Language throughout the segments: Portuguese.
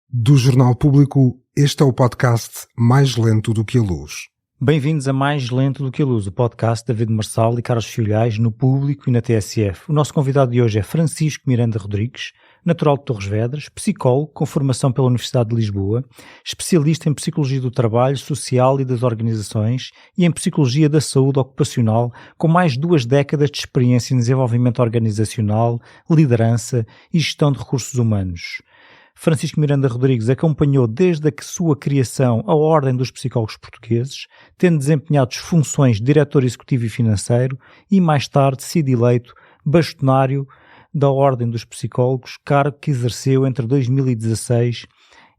Do Jornal Público, este é o podcast Mais Lento do que a Luz. Bem-vindos a Mais Lento do que a Luz, o podcast de David Marçal e Carlos Filhais no Público e na TSF. O nosso convidado de hoje é Francisco Miranda Rodrigues, natural de Torres Vedras, psicólogo com formação pela Universidade de Lisboa, especialista em Psicologia do Trabalho, Social e das Organizações e em Psicologia da Saúde Ocupacional, com mais de 2 décadas de experiência em desenvolvimento organizacional, liderança e gestão de recursos humanos. Francisco Miranda Rodrigues acompanhou desde a sua criação a Ordem dos Psicólogos Portugueses, tendo desempenhado funções de diretor executivo e financeiro e mais tarde sido eleito bastonário da Ordem dos Psicólogos, cargo que exerceu entre 2016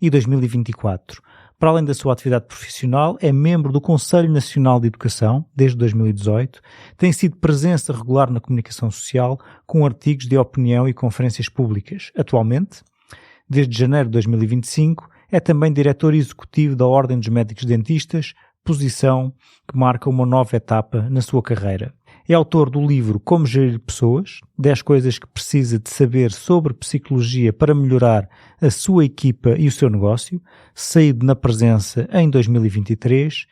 e 2024. Para além da sua atividade profissional, é membro do Conselho Nacional de Educação desde 2018, tem sido presença regular na comunicação social com artigos de opinião e conferências públicas. Atualmente, desde janeiro de 2025, é também diretor executivo da Ordem dos Médicos Dentistas, posição que marca uma nova etapa na sua carreira. É autor do livro Como Gerir Pessoas, 10 coisas que precisa de saber sobre psicologia para melhorar a sua equipa e o seu negócio, saído na Presença em 2023,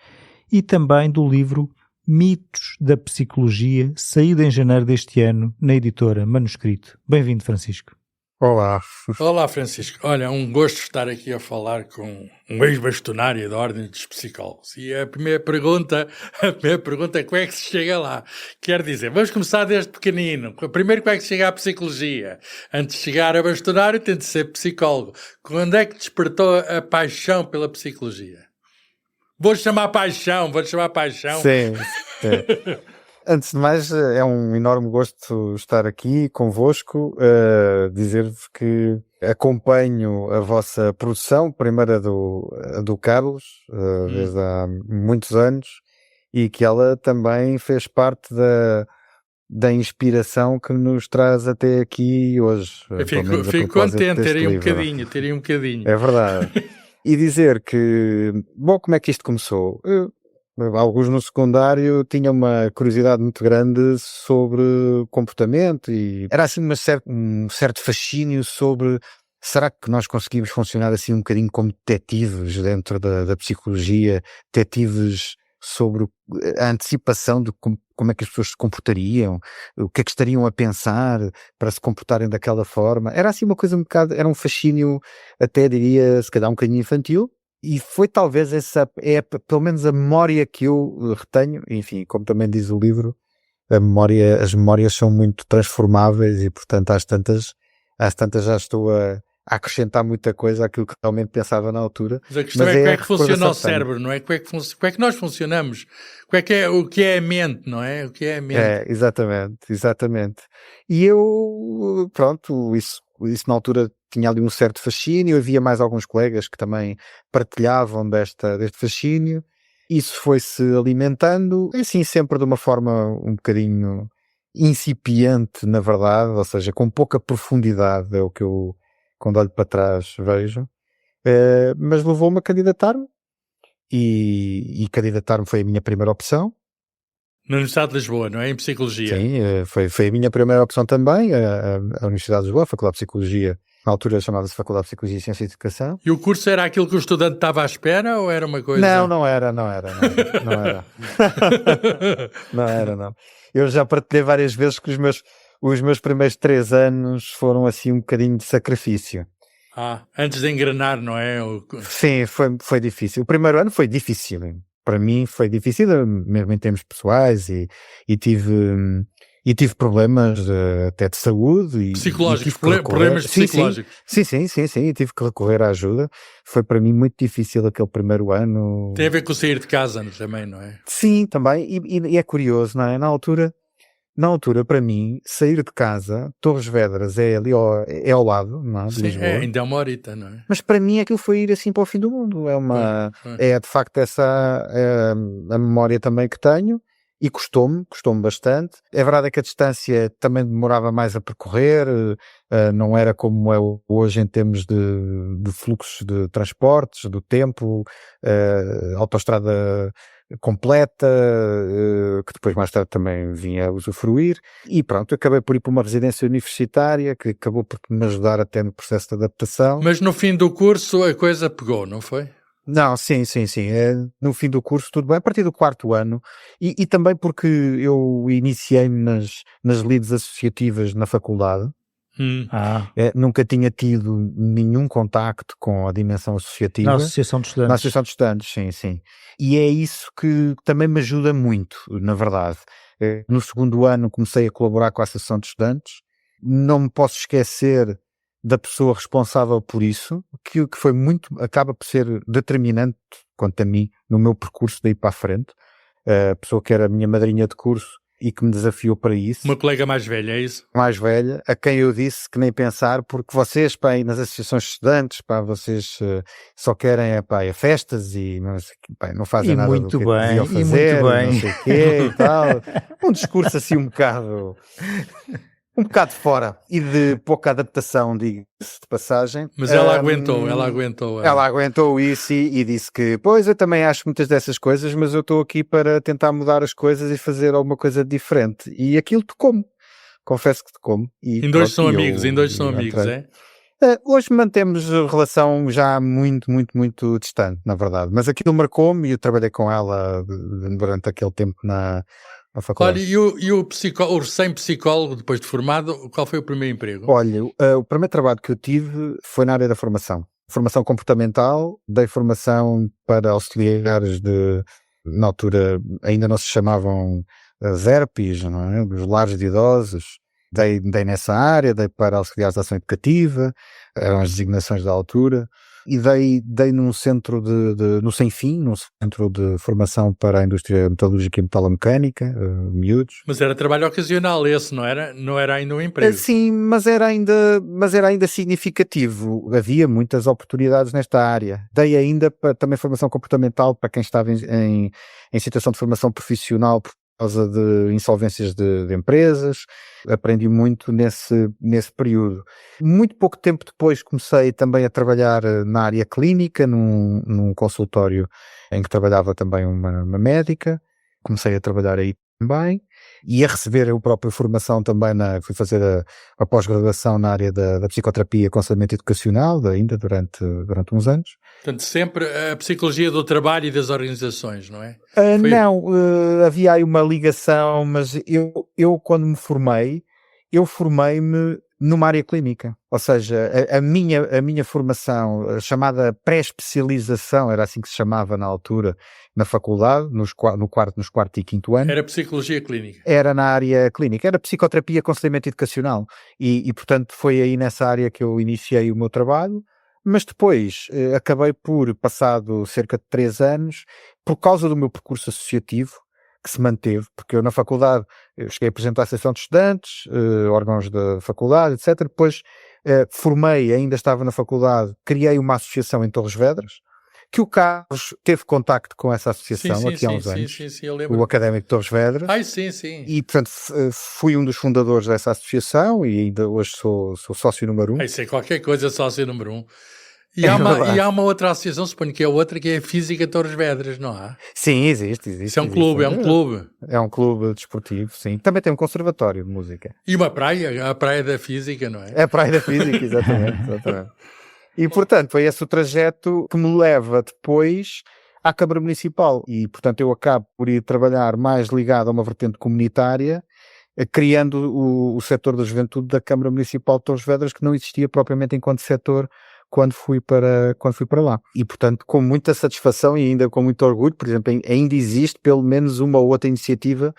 e também do livro Mitos da Psicologia, saído em janeiro deste ano na editora Manuscrito. Bem-vindo, Francisco. Olá. Olá, Francisco. Olha, um gosto estar aqui a falar com um ex-bastonário da Ordem dos Psicólogos. E a primeira pergunta é como é que se chega lá? Quer dizer, vamos começar desde pequenino. Primeiro, como é que se chega à psicologia? Antes de chegar a bastonário, tem de ser psicólogo. Quando é que despertou a paixão pela psicologia? Vou-lhe chamar paixão. Sim. Antes de mais, é um enorme gosto estar aqui convosco, dizer-vos que acompanho a vossa produção, primeiro a do Carlos, desde há muitos anos, e que ela também fez parte da inspiração que nos traz até aqui hoje. Eu fico contente, teria um bocadinho. É verdade. E dizer que, bom, como é que isto começou? Alguns no secundário tinham uma curiosidade muito grande sobre comportamento e era assim um certo fascínio sobre será que nós conseguimos funcionar assim um bocadinho como detetives dentro da psicologia, detetives sobre a antecipação de como é que as pessoas se comportariam, o que é que estariam a pensar para se comportarem daquela forma. Era assim uma coisa um bocado, era um fascínio até diria se calhar um bocadinho infantil. E foi talvez pelo menos a memória que eu retenho, enfim, como também diz o livro, as memórias são muito transformáveis e, portanto, às tantas já estou a acrescentar muita coisa àquilo que realmente pensava na altura. Mas a questão é como é que funciona o cérebro, não é? Como é que nós funcionamos? O que é a mente, não é? O que é a mente? É, exatamente. E eu, pronto, isso na altura tinha ali um certo fascínio, havia mais alguns colegas que também partilhavam deste fascínio, isso foi-se alimentando, assim sempre de uma forma um bocadinho incipiente, na verdade, ou seja, com pouca profundidade, é o que eu, quando olho para trás, vejo, mas levou-me a candidatar-me, e candidatar-me foi a minha primeira opção. Na Universidade de Lisboa, não é? Em Psicologia. Sim, foi a minha primeira opção também, a Universidade de Lisboa, a Faculdade de Psicologia, na altura chamava-se Faculdade de Psicologia e Ciência e Educação. E o curso era aquilo que o estudante estava à espera ou era uma coisa... Não era. Não era. Eu já partilhei várias vezes que os meus primeiros 3 anos foram assim um bocadinho de sacrifício. Antes de engrenar, não é? Sim, foi difícil. O primeiro ano foi difícil. Para mim foi difícil, mesmo em termos pessoais, e tive problemas até de saúde. Psicológicos, problemas psicológicos. Sim, e tive que recorrer à ajuda. Foi para mim muito difícil aquele primeiro ano. Tem a ver com sair de casa também, não é? Sim, também, e é curioso, não é? Na altura, para mim, sair de casa, Torres Vedras é ali ao lado, não é? De Lisboa. Ainda é uma horita, não é? Mas para mim aquilo foi ir assim para o fim do mundo. É de facto essa a memória também que tenho e custou-me bastante. É verdade que a distância também demorava mais a percorrer, não era como é hoje em termos de fluxos de transportes, do tempo, autoestrada completa, que depois mais tarde também vinha a usufruir, e pronto, acabei por ir para uma residência universitária, que acabou por me ajudar até no processo de adaptação. Mas no fim do curso a coisa pegou, não foi? Não, sim. No fim do curso tudo bem, a partir do 4º ano, e também porque eu iniciei-me nas leads associativas na faculdade. Nunca tinha tido nenhum contacto com a dimensão associativa. Na Associação de Estudantes. Na Associação de Estudantes, sim. E é isso que também me ajuda muito, na verdade. No 2º ano comecei a colaborar com a Associação de Estudantes. Não me posso esquecer da pessoa responsável por isso, que foi acaba por ser determinante, quanto a mim, no meu percurso daí para a frente. A pessoa que era a minha madrinha de curso e que me desafiou para isso. Uma colega mais velha, é isso? Mais velha, a quem eu disse que nem pensar, porque vocês, pá, aí nas associações de estudantes, pá, vocês só querem, festas e não fazem nada do que deviam fazer, não sei o quê e tal. Um discurso assim um bocado fora e de pouca adaptação, digo-se de passagem. Mas ela aguentou. Ela aguentou isso e disse que, pois, eu também acho muitas dessas coisas, mas eu estou aqui para tentar mudar as coisas e fazer alguma coisa diferente. E aquilo tocou-me. Confesso que tocou-me. Ainda hoje são amigos, é? Hoje mantemos relação já muito distante, na verdade. Mas aquilo marcou-me e eu trabalhei com ela durante aquele tempo na faculdade. Olha, e o recém-psicólogo, depois de formado, qual foi o primeiro emprego? Olha, o primeiro trabalho que eu tive foi na área da formação. Formação comportamental, dei formação para auxiliares na altura ainda não se chamavam ZERPs, não é? Dos lares de idosos. Dei nessa área, dei para auxiliares de ação educativa, eram as designações da altura. E dei num centro no Sem Fim, num centro de formação para a indústria metalúrgica e metalomecânica, miúdos. Mas era trabalho ocasional esse, não era? Não era ainda um emprego? Sim, mas era ainda significativo. Havia muitas oportunidades nesta área. Dei ainda também formação comportamental para quem estava em situação de formação profissional por causa de insolvências de empresas. Aprendi muito nesse período. Muito pouco tempo depois comecei também a trabalhar na área clínica, num consultório em que trabalhava também uma médica. Comecei a trabalhar aí também e a receber a própria formação também. Fui fazer a pós-graduação na área da psicoterapia e aconselhamento educacional, ainda durante uns anos. Portanto, sempre a psicologia do trabalho e das organizações, não é? Não, havia aí uma ligação, mas eu quando me formei, eu formei-me numa área clínica. Ou seja, a minha formação, chamada pré-especialização, era assim que se chamava na altura, na faculdade, nos quarto e quinto ano. Era psicologia clínica. Era na área clínica, era psicoterapia e aconselhamento educacional. E, portanto, foi aí nessa área que eu iniciei o meu trabalho. Mas depois acabei por, passado cerca de 3 anos, por causa do meu percurso associativo, que se manteve, porque eu na faculdade cheguei a apresentar a Associação de Estudantes, órgãos da faculdade, etc. Depois formei, ainda estava na faculdade, criei uma associação em Torres Vedras, que o Carlos teve contacto com essa associação aqui há uns anos. Sim, eu lembro. O Académico de Torres Vedras. Sim. E, portanto, fui um dos fundadores dessa associação e ainda hoje sou sócio número 1. Isso é qualquer coisa, sócio número 1. E há uma outra associação, suponho que é outra, que é a Física Torres Vedras, não há? Sim, existe. Isso é um clube, É um clube desportivo, sim. Também tem um conservatório de música. E uma praia, a Praia da Física, não é? É a Praia da Física, exatamente. E, portanto, foi esse o trajeto que me leva depois à Câmara Municipal. E, portanto, eu acabo por ir trabalhar mais ligado a uma vertente comunitária, criando o setor da juventude da Câmara Municipal de Torres Vedras, que não existia propriamente enquanto setor quando fui para lá. E, portanto, com muita satisfação e ainda com muito orgulho, por exemplo, ainda existe pelo menos uma ou outra iniciativa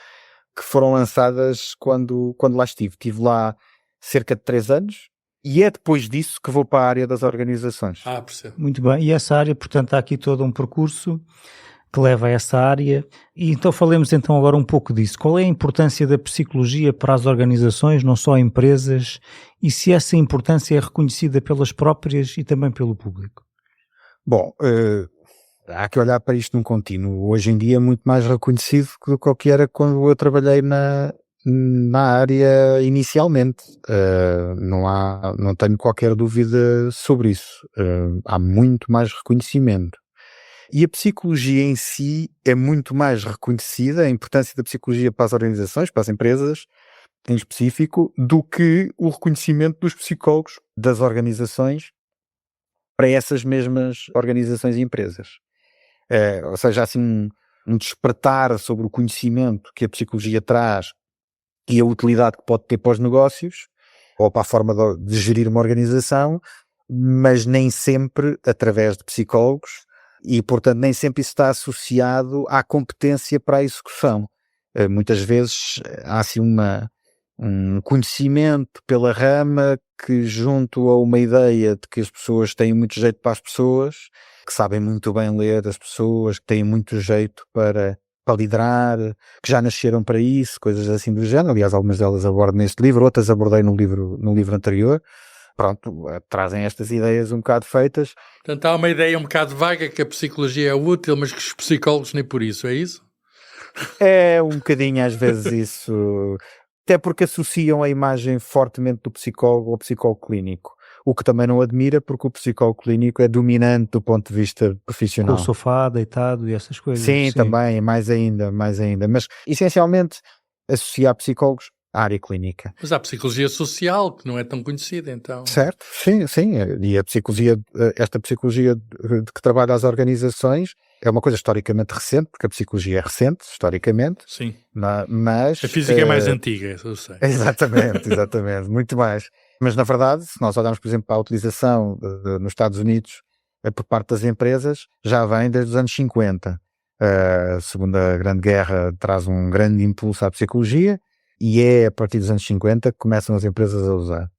que foram lançadas quando lá estive. Estive lá cerca de 3 anos e é depois disso que vou para a área das organizações. Percebo. Muito bem. E essa área, portanto, há aqui todo um percurso que leva a essa área. E então falemos então agora um pouco disso. Qual é a importância da psicologia para as organizações, não só empresas, e se essa importância é reconhecida pelas próprias e também pelo público? Bom, há que olhar para isto num contínuo. Hoje em dia é muito mais reconhecido do que era quando eu trabalhei na área inicialmente. Não tenho qualquer dúvida sobre isso. Há muito mais reconhecimento. E a psicologia em si é muito mais reconhecida, a importância da psicologia para as organizações, para as empresas em específico, do que o reconhecimento dos psicólogos das organizações para essas mesmas organizações e empresas. Ou seja, assim um despertar sobre o conhecimento que a psicologia traz e a utilidade que pode ter para os negócios ou para a forma de gerir uma organização, mas nem sempre através de psicólogos e, portanto, nem sempre isso está associado à competência para a execução. Muitas vezes há assim um conhecimento pela rama que, junto a uma ideia de que as pessoas têm muito jeito para as pessoas, que sabem muito bem ler as pessoas, que têm muito jeito para liderar, que já nasceram para isso, coisas assim do género. Aliás, algumas delas abordo neste livro, outras abordei no livro anterior. Pronto, trazem estas ideias um bocado feitas. Portanto, há uma ideia um bocado vaga que a psicologia é útil, mas que os psicólogos nem por isso, é isso? É um bocadinho às vezes isso, até porque associam a imagem fortemente do psicólogo ao psicólogo clínico, o que também não admira, porque o psicólogo clínico é dominante do ponto de vista Com profissional. o sofá, deitado e essas coisas. Sim, também, mais ainda, mas essencialmente associar psicólogos à área clínica. Mas há psicologia social, que não é tão conhecida, então. Certo, sim, e a psicologia, esta psicologia que trabalha as organizações é uma coisa historicamente recente, porque a psicologia é recente, historicamente. Sim. Mas A física é mais antiga, eu sei. Exatamente, muito mais. Mas, na verdade, se nós olharmos, por exemplo, para a utilização nos Estados Unidos por parte das empresas, já vem desde os anos 50. A Segunda Grande Guerra traz um grande impulso à psicologia e é a partir dos anos 50 que começam as empresas a usar.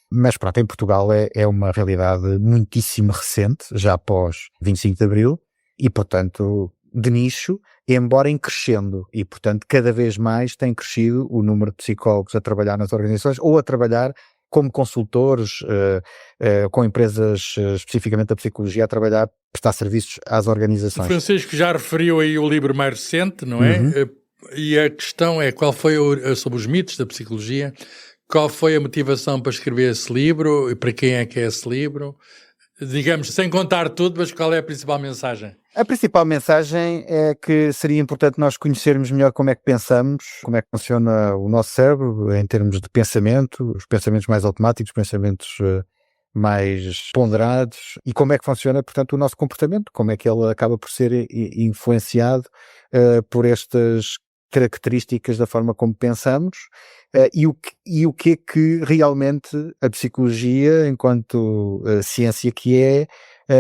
Mas, pronto, em Portugal é uma realidade muitíssimo recente, já após 25 de Abril, e, portanto, de nicho, embora em crescendo. E, portanto, cada vez mais tem crescido o número de psicólogos a trabalhar nas organizações ou a trabalhar como consultores, com empresas especificamente da psicologia, a trabalhar, prestar serviços às organizações. O Francisco já referiu aí o livro mais recente, não é? Uhum. E a questão é, qual foi sobre os mitos da psicologia, qual foi a motivação para escrever esse livro e para quem é que é esse livro? Digamos, sem contar tudo, mas qual é a principal mensagem? A principal mensagem é que seria importante nós conhecermos melhor como é que pensamos, como é que funciona o nosso cérebro em termos de pensamento, os pensamentos mais automáticos, os pensamentos mais ponderados, e como é que funciona, portanto, o nosso comportamento, como é que ele acaba por ser influenciado por estas características da forma como pensamos, e o que é que realmente a psicologia, enquanto ciência que é,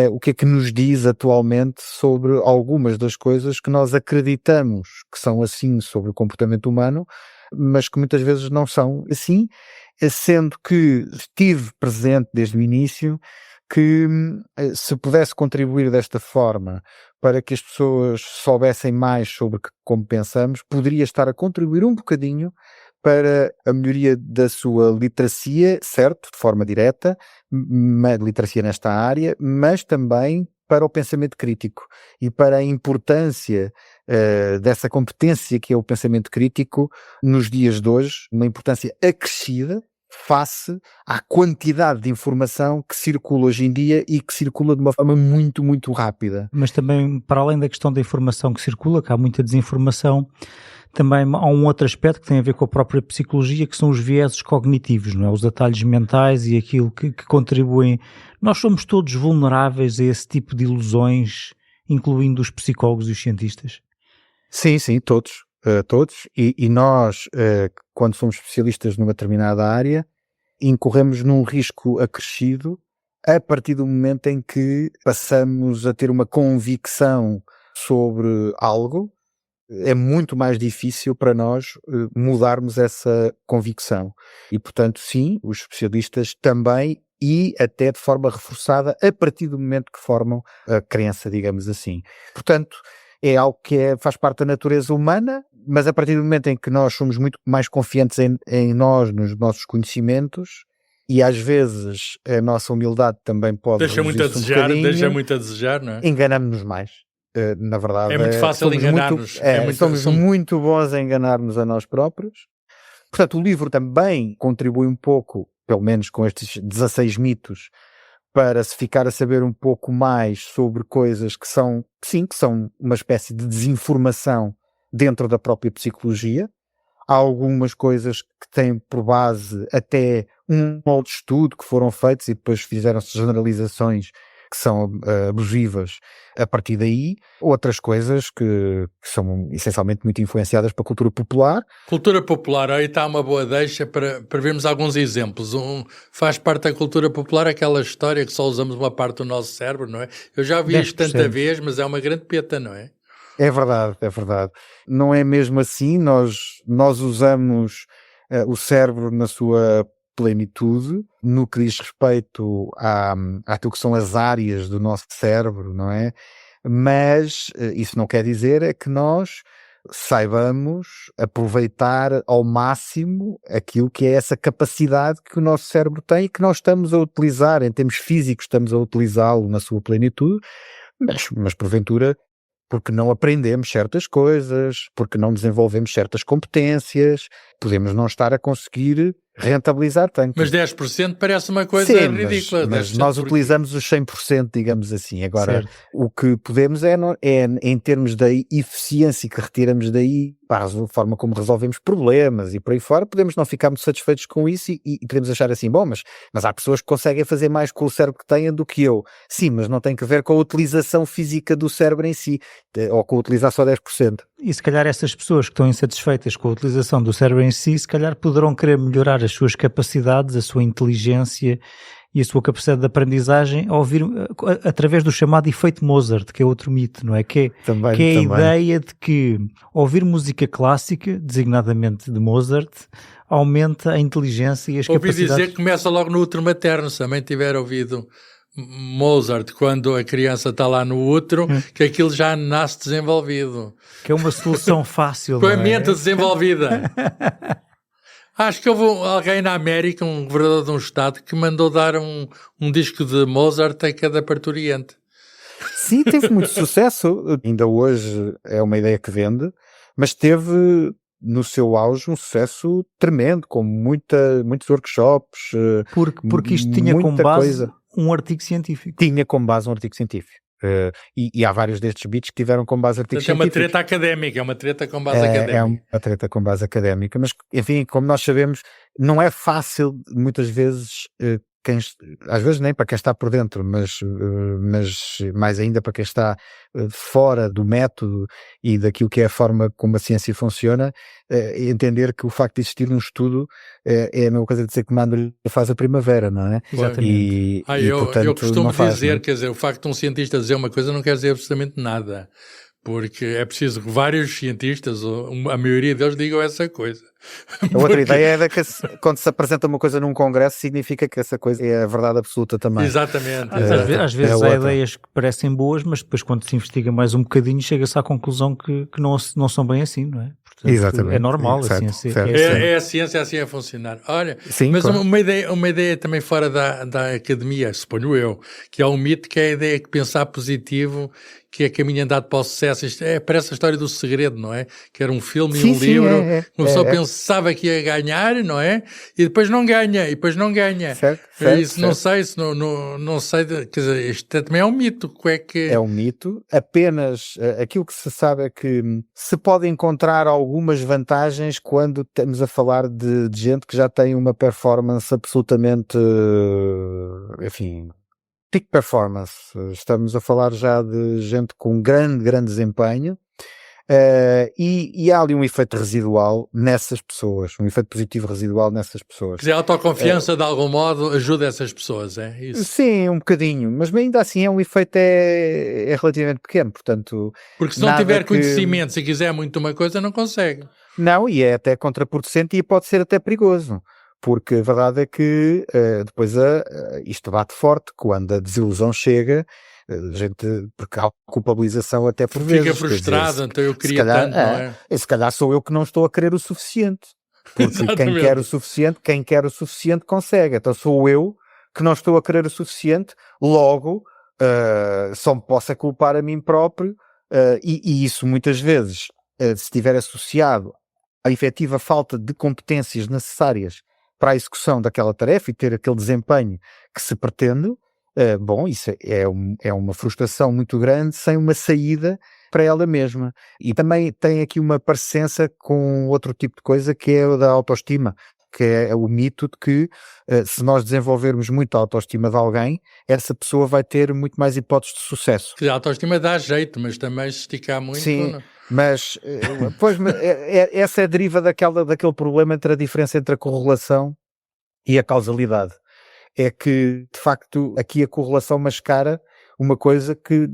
o que é que nos diz atualmente sobre algumas das coisas que nós acreditamos que são assim sobre o comportamento humano, mas que muitas vezes não são assim, sendo que estive presente desde o início que se pudesse contribuir desta forma para que as pessoas soubessem mais sobre como pensamos, poderia estar a contribuir um bocadinho para a melhoria da sua literacia, certo, de forma direta, literacia nesta área, mas também para o pensamento crítico e para a importância dessa competência que é o pensamento crítico nos dias de hoje, uma importância acrescida face à quantidade de informação que circula hoje em dia e que circula de uma forma muito, muito rápida. Mas também, para além da questão da informação que circula, que há muita desinformação, também há um outro aspecto que tem a ver com a própria psicologia, que são os vieses cognitivos, não é? Os atalhos mentais e aquilo que contribuem. Nós somos todos vulneráveis a esse tipo de ilusões, incluindo os psicólogos e os cientistas? Sim, todos. E nós, quando somos especialistas numa determinada área, incorremos num risco acrescido a partir do momento em que passamos a ter uma convicção sobre algo. É muito mais difícil para nós mudarmos essa convicção. E, portanto, sim, os especialistas também, e até de forma reforçada, a partir do momento que formam a crença, digamos assim. Portanto, é algo que faz parte da natureza humana, mas a partir do momento em que nós somos muito mais confiantes em nós, nos nossos conhecimentos, e às vezes a nossa humildade também pode deixa muito a desejar, não é? Enganamos-nos mais. Na verdade, é muito fácil enganar-nos. Somos muito bons a enganar-nos a nós próprios. Portanto, o livro também contribui um pouco, pelo menos com estes 16 mitos, para se ficar a saber um pouco mais sobre coisas que são uma espécie de desinformação dentro da própria psicologia. Há algumas coisas que têm por base até um molde de estudo que foram feitos e depois fizeram-se generalizações que são abusivas a partir daí. Outras coisas que são essencialmente muito influenciadas pela cultura popular. Cultura popular, aí está uma boa deixa para vermos alguns exemplos. Faz parte da cultura popular aquela história que só usamos uma parte do nosso cérebro, não é? Eu já vi isto tanta vez, mas é uma grande peta, não é? É verdade, é verdade. Não é mesmo assim, nós usamos o cérebro na sua plenitude, no que diz respeito àquilo que são as áreas do nosso cérebro, não é? Mas isso não quer dizer é que nós saibamos aproveitar ao máximo aquilo que é essa capacidade que o nosso cérebro tem e que nós estamos a utilizar, em termos físicos, estamos a utilizá-lo na sua plenitude, mas porventura porque não aprendemos certas coisas, porque não desenvolvemos certas competências, podemos não estar a conseguir rentabilizar tanto. Mas 10% parece uma coisa ridícula. Mas nós utilizamos os 100%, digamos assim. Agora, o que podemos é, em termos da eficiência que retiramos daí, para a forma como resolvemos problemas e por aí fora, podemos não ficar muito satisfeitos com isso e podemos achar assim, bom, mas há pessoas que conseguem fazer mais com o cérebro que têm do que eu. Sim, mas não tem que ver com a utilização física do cérebro em si, ou com utilizar só 10%. E se calhar essas pessoas que estão insatisfeitas com a utilização do cérebro em si, se calhar poderão querer melhorar as suas capacidades, a sua inteligência e a sua capacidade de aprendizagem a ouvir através do chamado efeito Mozart, que é outro mito, não é? Que é a ideia de que ouvir música clássica, designadamente de Mozart, aumenta a inteligência e as capacidades. Ouvi dizer que começa logo no útero materno, se também tiver ouvido Mozart, quando a criança está lá no útero, que aquilo já nasce desenvolvido. Que é uma solução fácil, com a mente desenvolvida. Acho que houve alguém na América, um governador de um estado, que mandou dar um disco de Mozart a cada parturiente. Sim, teve muito sucesso. Ainda hoje é uma ideia que vende, mas teve no seu auge um sucesso tremendo, com muitos workshops. Porque isto tinha como base um artigo científico. Tinha como base um artigo científico. E há vários destes beats que tiveram como base artigos científicos. É uma treta académica, é uma treta com base académica. É uma treta com base académica, mas enfim, como nós sabemos, não é fácil muitas vezes, às vezes nem para quem está por dentro, mas mais ainda para quem está fora do método e daquilo que é a forma como a ciência funciona, entender que o facto de existir um estudo é a mesma coisa de dizer que manda-lhe faz a primavera, não é? Exatamente. Portanto, eu costumo dizer, não? Quer dizer, o facto de um cientista dizer uma coisa não quer dizer absolutamente nada. Porque é preciso que vários cientistas, ou a maioria deles, digam essa coisa. A outra ideia é que quando se apresenta uma coisa num congresso, significa que essa coisa é a verdade absoluta também. Exatamente. Às vezes há ideias que parecem boas, mas depois quando se investiga mais um bocadinho, chega-se à conclusão que não são bem assim, não é? Portanto, exatamente. É normal a ciência. É a ciência assim a funcionar. Olha, sim, mas claro. uma ideia também fora da academia, suponho eu, que é um mito, que é a ideia que pensar positivo, que é caminho andado para o sucesso. Isto parece a história do Segredo, não é? Que era um filme e um livro. Uma pessoa pensava que ia ganhar, não é? E depois não ganha, Certo, isso não sei, quer dizer, isto também é um mito. É um mito. Apenas aquilo que se sabe é que se pode encontrar algumas vantagens quando estamos a falar de gente que já tem uma performance absolutamente, enfim, peak performance. Estamos a falar já de gente com grande desempenho. E há ali um efeito residual nessas pessoas, um efeito positivo residual nessas pessoas. Quer dizer, a autoconfiança de algum modo ajuda essas pessoas, é isso? Sim, um bocadinho, mas ainda assim é um efeito é relativamente pequeno, portanto... Porque se não tiver conhecimento, se quiser muito uma coisa, não consegue. Não, e é até contraproducente e pode ser até perigoso. Porque a verdade é que depois isto bate forte quando a desilusão chega, porque há culpabilização até por vezes. Fica frustrado, dizer, então eu queria calhar, tanto, não é? E se calhar sou eu que não estou a querer o suficiente. Porque quem quer o suficiente consegue. Então sou eu que não estou a querer o suficiente, logo só me posso culpar a mim próprio, e isso muitas vezes, se estiver associado à efetiva falta de competências necessárias para a execução daquela tarefa e ter aquele desempenho que se pretende, bom, isso é uma frustração muito grande sem uma saída para ela mesma. E também tem aqui uma parecença com outro tipo de coisa que é o da autoestima, que é o mito de que se nós desenvolvermos muito a autoestima de alguém, essa pessoa vai ter muito mais hipóteses de sucesso. A autoestima dá jeito, mas também se esticar muito... Sim, mas essa é a deriva daquele problema entre a diferença entre a correlação e a causalidade. É que, de facto, aqui a correlação mascara uma coisa que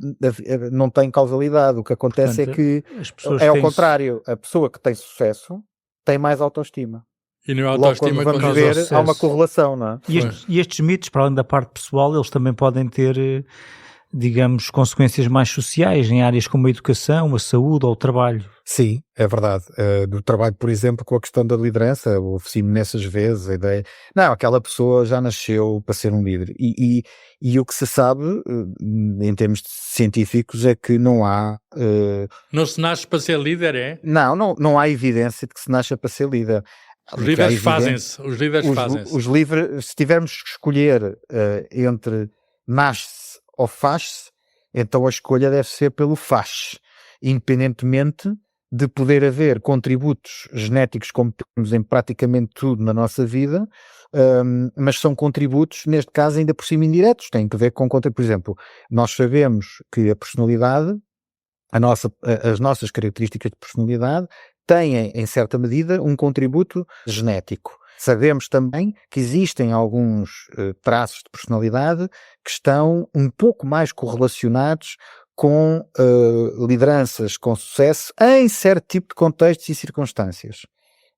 não tem causalidade. O que acontece, portanto, é que as pessoas ao contrário, a pessoa que tem sucesso tem mais autoestima. E não é autoestima logo, quando vamos ver, há uma correlação, não é? E estes mitos, para além da parte pessoal, eles também podem ter, digamos, consequências mais sociais em áreas como a educação, a saúde ou o trabalho. Sim, é verdade. Do trabalho, por exemplo, com a questão da liderança, ouvi-me nessas vezes a ideia, não, aquela pessoa já nasceu para ser um líder. E o que se sabe, em termos científicos, é que não há... Não se nasce para ser líder, é? Não há evidência de que se nasça para ser líder. Os líderes fazem-se. Os líderes, se tivermos que escolher entre nasce-se ou faz-se, então a escolha deve ser pelo faz, independentemente de poder haver contributos genéticos como temos em praticamente tudo na nossa vida, mas são contributos, neste caso, ainda por cima indiretos, têm que ver com, por exemplo, nós sabemos que a personalidade, as nossas características de personalidade, têm, em certa medida, um contributo genético. Sabemos também que existem alguns traços de personalidade que estão um pouco mais correlacionados com lideranças com sucesso em certo tipo de contextos e circunstâncias.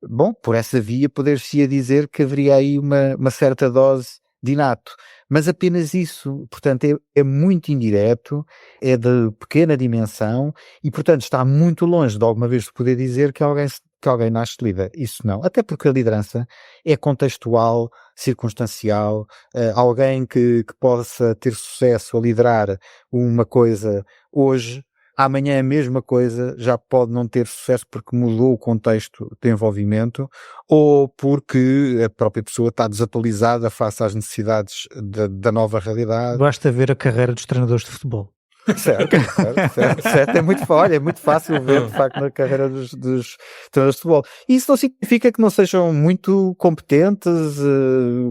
Bom, por essa via poder-se-ia dizer que haveria aí uma certa dose de inato, mas apenas isso, portanto é muito indireto, é de pequena dimensão e portanto está muito longe de alguma vez de poder dizer que alguém nasce líder. Isso não, até porque a liderança é contextual, circunstancial, alguém que possa ter sucesso a liderar uma coisa hoje, amanhã a mesma coisa já pode não ter sucesso porque mudou o contexto de envolvimento ou porque a própria pessoa está desatualizada face às necessidades da nova realidade. Basta ver a carreira dos treinadores de futebol. Certo. É muito fácil ver, de facto, na carreira dos treinadores de futebol. E isso não significa que não sejam muito competentes,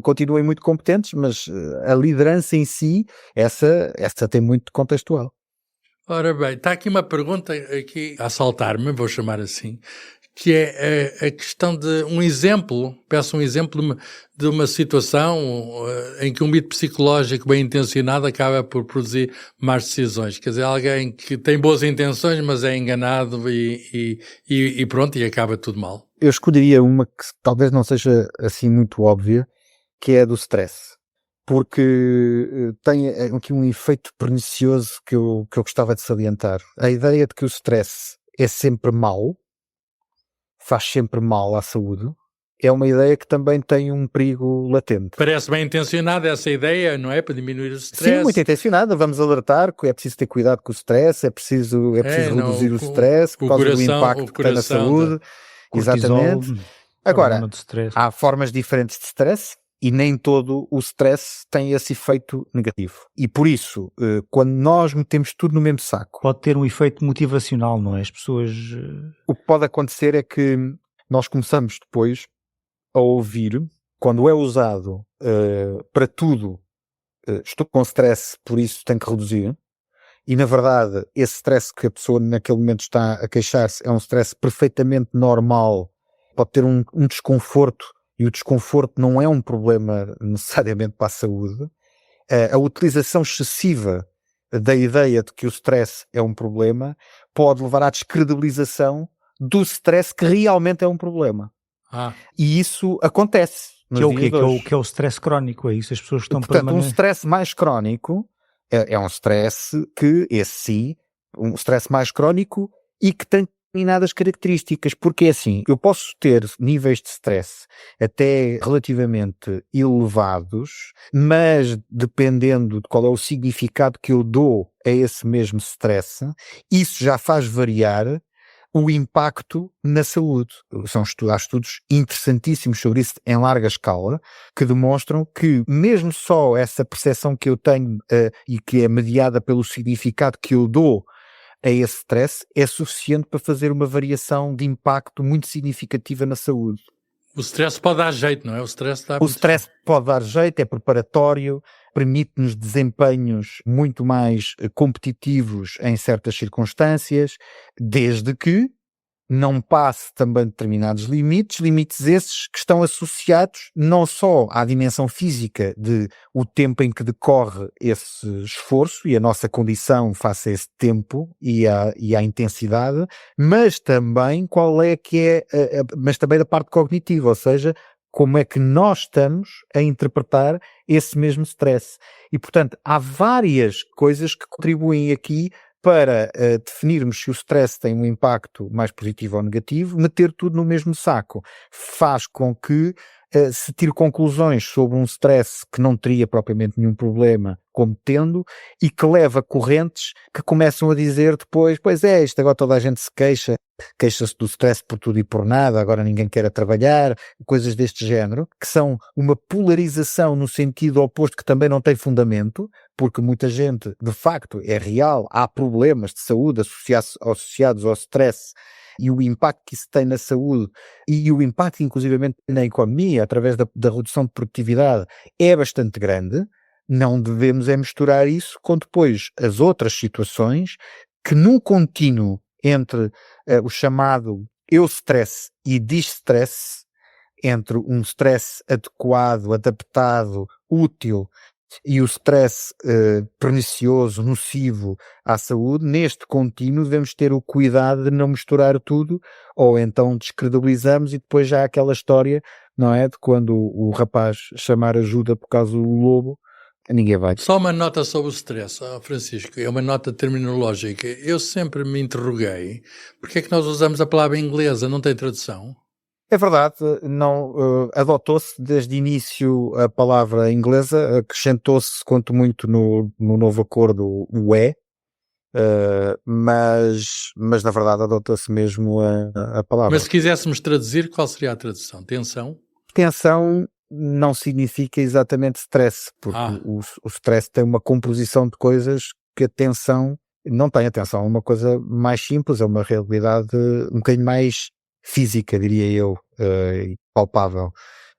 continuem muito competentes, mas a liderança em si, essa tem muito contextual. Ora bem, está aqui uma pergunta aqui a saltar-me, vou chamar assim, que é a questão de um exemplo, peço um exemplo de uma situação em que um mito psicológico bem intencionado acaba por produzir más decisões. Quer dizer, alguém que tem boas intenções, mas é enganado e pronto, e acaba tudo mal. Eu escolheria uma que talvez não seja assim muito óbvia, que é a do stress. Porque tem aqui um efeito pernicioso que eu gostava de salientar. A ideia de que o stress é sempre mau, faz sempre mal à saúde, é uma ideia que também tem um perigo latente. Parece bem intencionada essa ideia, não é? Para diminuir o stress. Sim, muito intencionada. Vamos alertar que é preciso ter cuidado com o stress, é preciso reduzir o stress por causa do impacto que tem na saúde. Exatamente. Agora, há formas diferentes de stress. E nem todo o stress tem esse efeito negativo. E por isso, quando nós metemos tudo no mesmo saco... Pode ter um efeito motivacional, não é? As pessoas... O que pode acontecer é que nós começamos depois a ouvir, quando é usado para tudo, estou com stress, por isso tenho que reduzir. E na verdade, esse stress que a pessoa naquele momento está a queixar-se é um stress perfeitamente normal. Pode ter um desconforto. E o desconforto não é um problema necessariamente para a saúde. A utilização excessiva da ideia de que o stress é um problema pode levar à descredibilização do stress que realmente é um problema. E isso acontece. Que é o quê? Que é o stress crónico, é isso? As pessoas estão portanto, um stress mais crónico é um stress que, esse sim, um stress mais crónico e que tem determinadas características, porque é assim, eu posso ter níveis de stress até relativamente elevados, mas dependendo de qual é o significado que eu dou a esse mesmo stress, isso já faz variar o impacto na saúde. Há estudos interessantíssimos sobre isso em larga escala, que demonstram que mesmo só essa percepção que eu tenho e que é mediada pelo significado que eu dou a esse stress é suficiente para fazer uma variação de impacto muito significativa na saúde. O stress pode dar jeito, não é? O stress pode dar jeito, é preparatório, permite-nos desempenhos muito mais competitivos em certas circunstâncias, desde que não passe também determinados limites esses que estão associados não só à dimensão física de o tempo em que decorre esse esforço e a nossa condição face a esse tempo e à intensidade, mas também mas também da parte cognitiva, ou seja, como é que nós estamos a interpretar esse mesmo stress. E, portanto, há várias coisas que contribuem aqui para definirmos se o stress tem um impacto mais positivo ou negativo. Meter tudo no mesmo saco faz com que se tire conclusões sobre um stress que não teria propriamente nenhum problema como tendo, e que leva correntes que começam a dizer depois, pois é, isto agora toda a gente se queixa-se do stress por tudo e por nada, agora ninguém quer trabalhar, coisas deste género, que são uma polarização no sentido oposto que também não tem fundamento, porque muita gente, de facto, é real, há problemas de saúde associados ao stress e o impacto que isso tem na saúde e o impacto inclusivamente na economia através da redução de produtividade é bastante grande. Não devemos misturar isso com depois as outras situações que num contínuo entre o chamado eustress e distress, entre um stress adequado, adaptado, útil e o stress pernicioso, nocivo à saúde, neste contínuo devemos ter o cuidado de não misturar tudo, ou então descredibilizamos e depois já há aquela história, não é, de quando o rapaz chamar ajuda por causa do lobo, ninguém vai. Só uma nota sobre o stress, Francisco, é uma nota terminológica. Eu sempre me interroguei, porque é que nós usamos a palavra inglesa, não tem tradução? É verdade, não adotou-se desde o início a palavra inglesa, acrescentou-se quanto muito no novo acordo o mas na verdade adotou-se mesmo a palavra. Mas se quiséssemos traduzir, qual seria a tradução? Tensão? Tensão não significa exatamente stress, porque o stress tem uma composição de coisas que a tensão não tem. A tensão é uma coisa mais simples, é uma realidade um bocadinho mais física, diria eu, palpável.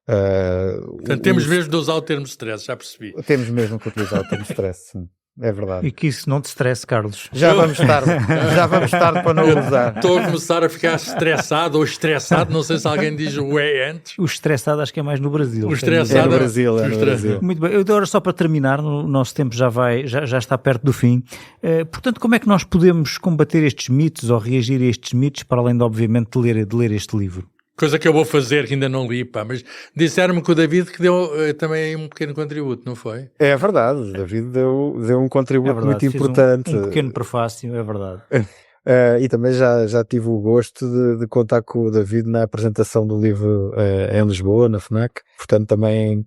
Portanto, temos mesmo de usar o termo stress, já percebi. Temos mesmo que utilizar o termo stress, sim. É verdade. E que isso não te estresse, Carlos. Já vamos tarde para não usar. Estou a começar a ficar estressado ou estressado, não sei se alguém diz o antes. O estressado acho que é mais no Brasil. O estressado é no Brasil, Muito bem, eu agora só para terminar, o nosso tempo já está perto do fim. Portanto, como é que nós podemos combater estes mitos ou reagir a estes mitos, para além de, obviamente, de ler este livro? Coisa que eu vou fazer, que ainda não li, mas disseram-me que o David que deu também um pequeno contributo, não foi? É verdade, o David deu um contributo muito importante. Um pequeno prefácio, é verdade. E também já tive o gosto de contar com o David na apresentação do livro em Lisboa, na FNAC, portanto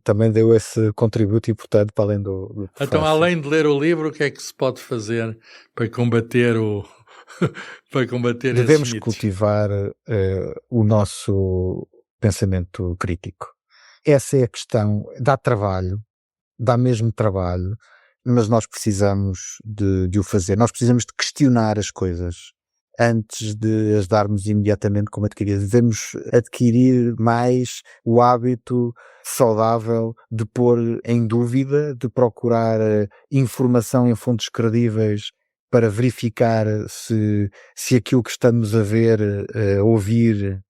também deu esse contributo importante para além do prefácio. Então, além de ler o livro, o que é que se pode fazer para combater Devemos cultivar o nosso pensamento crítico. Essa é a questão. Dá mesmo trabalho, mas nós precisamos de o fazer. Nós precisamos de questionar as coisas antes de as darmos imediatamente como adquiridas. Devemos adquirir mais o hábito saudável de pôr em dúvida, de procurar informação em fontes credíveis para verificar se aquilo que estamos a ver, a ouvir,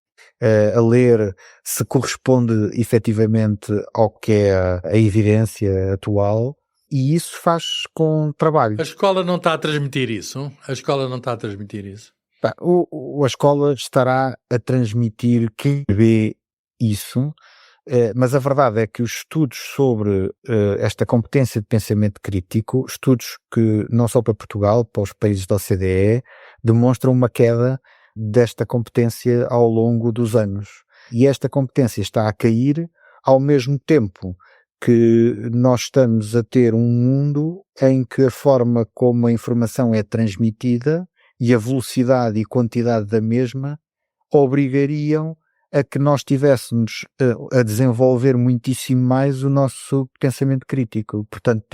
a ler, se corresponde efetivamente ao que é a evidência atual, e isso faz com trabalho. A escola não está a transmitir isso? A escola estará a transmitir quem vê isso, mas a verdade é que os estudos sobre esta competência de pensamento crítico, estudos que não só para Portugal, para os países da OCDE, demonstram uma queda desta competência ao longo dos anos. E esta competência está a cair ao mesmo tempo que nós estamos a ter um mundo em que a forma como a informação é transmitida e a velocidade e quantidade da mesma obrigariam a que nós estivéssemos a desenvolver muitíssimo mais o nosso pensamento crítico. Portanto,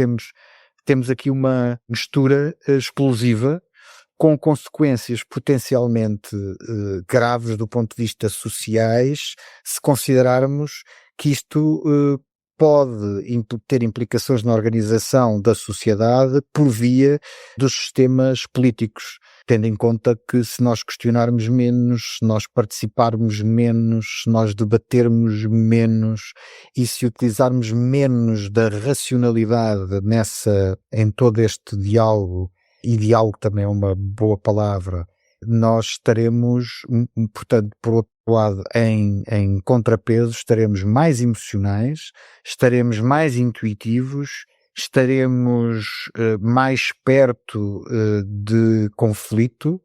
temos aqui uma mistura explosiva com consequências potencialmente graves do ponto de vista sociais, se considerarmos que isto pode ter implicações na organização da sociedade por via dos sistemas políticos, tendo em conta que se nós questionarmos menos, se nós participarmos menos, se nós debatermos menos e se utilizarmos menos da racionalidade em todo este diálogo, e diálogo também é uma boa palavra, nós estaremos, portanto, por outro lado, em contrapeso, estaremos mais emocionais, estaremos mais intuitivos, estaremos mais perto de conflito,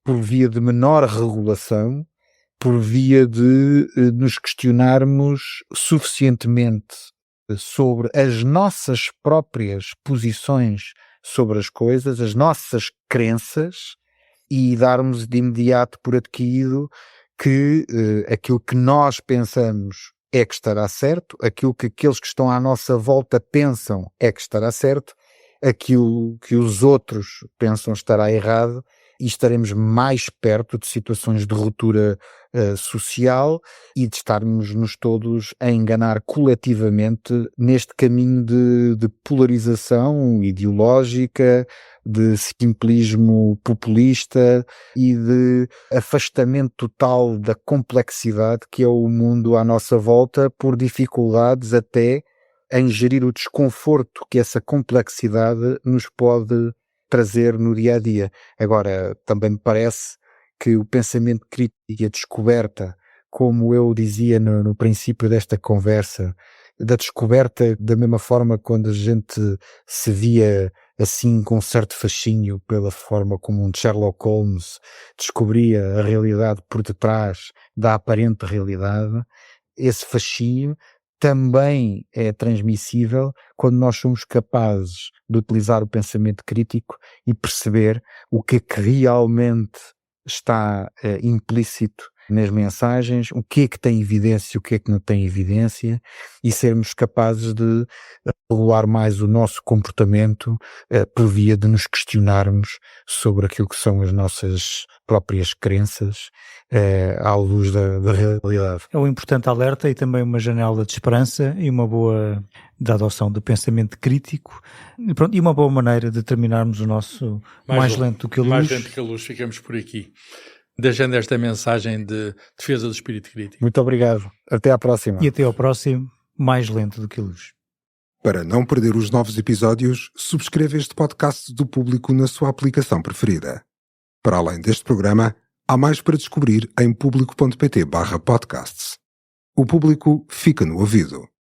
por via de menor regulação, por via de nos questionarmos suficientemente sobre as nossas próprias posições sobre as coisas, as nossas crenças, e darmos de imediato por adquirido que aquilo que nós pensamos é que estará certo, aquilo que aqueles que estão à nossa volta pensam é que estará certo, aquilo que os outros pensam estará errado, e estaremos mais perto de situações de ruptura social e de estarmos todos a enganar coletivamente neste caminho de polarização ideológica, de simplismo populista e de afastamento total da complexidade que é o mundo à nossa volta, por dificuldades até em gerir o desconforto que essa complexidade nos pode trazer no dia a dia. Agora, também me parece que o pensamento crítico e a descoberta, como eu dizia no princípio desta conversa, da descoberta da mesma forma quando a gente se via assim com um certo fascínio pela forma como um Sherlock Holmes descobria a realidade por detrás da aparente realidade, esse fascínio também é transmissível quando nós somos capazes de utilizar o pensamento crítico e perceber o que é que realmente está implícito nas mensagens, o que é que tem evidência, o que é que não tem evidência, e sermos capazes de regular mais o nosso comportamento por via de nos questionarmos sobre aquilo que são as nossas próprias crenças à luz da realidade. É um importante alerta e também uma janela de esperança e uma boa da adoção do pensamento crítico, e, pronto, e uma boa maneira de terminarmos o nosso mais lento do que a luz. Mais lento que a luz, ficamos por aqui, deixando esta mensagem de defesa do espírito crítico. Muito obrigado. Até à próxima. E até ao próximo, mais lento do que a luz. Para não perder os novos episódios, subscreva este podcast do Público na sua aplicação preferida. Para além deste programa, há mais para descobrir em público.pt/podcasts. O Público fica no ouvido.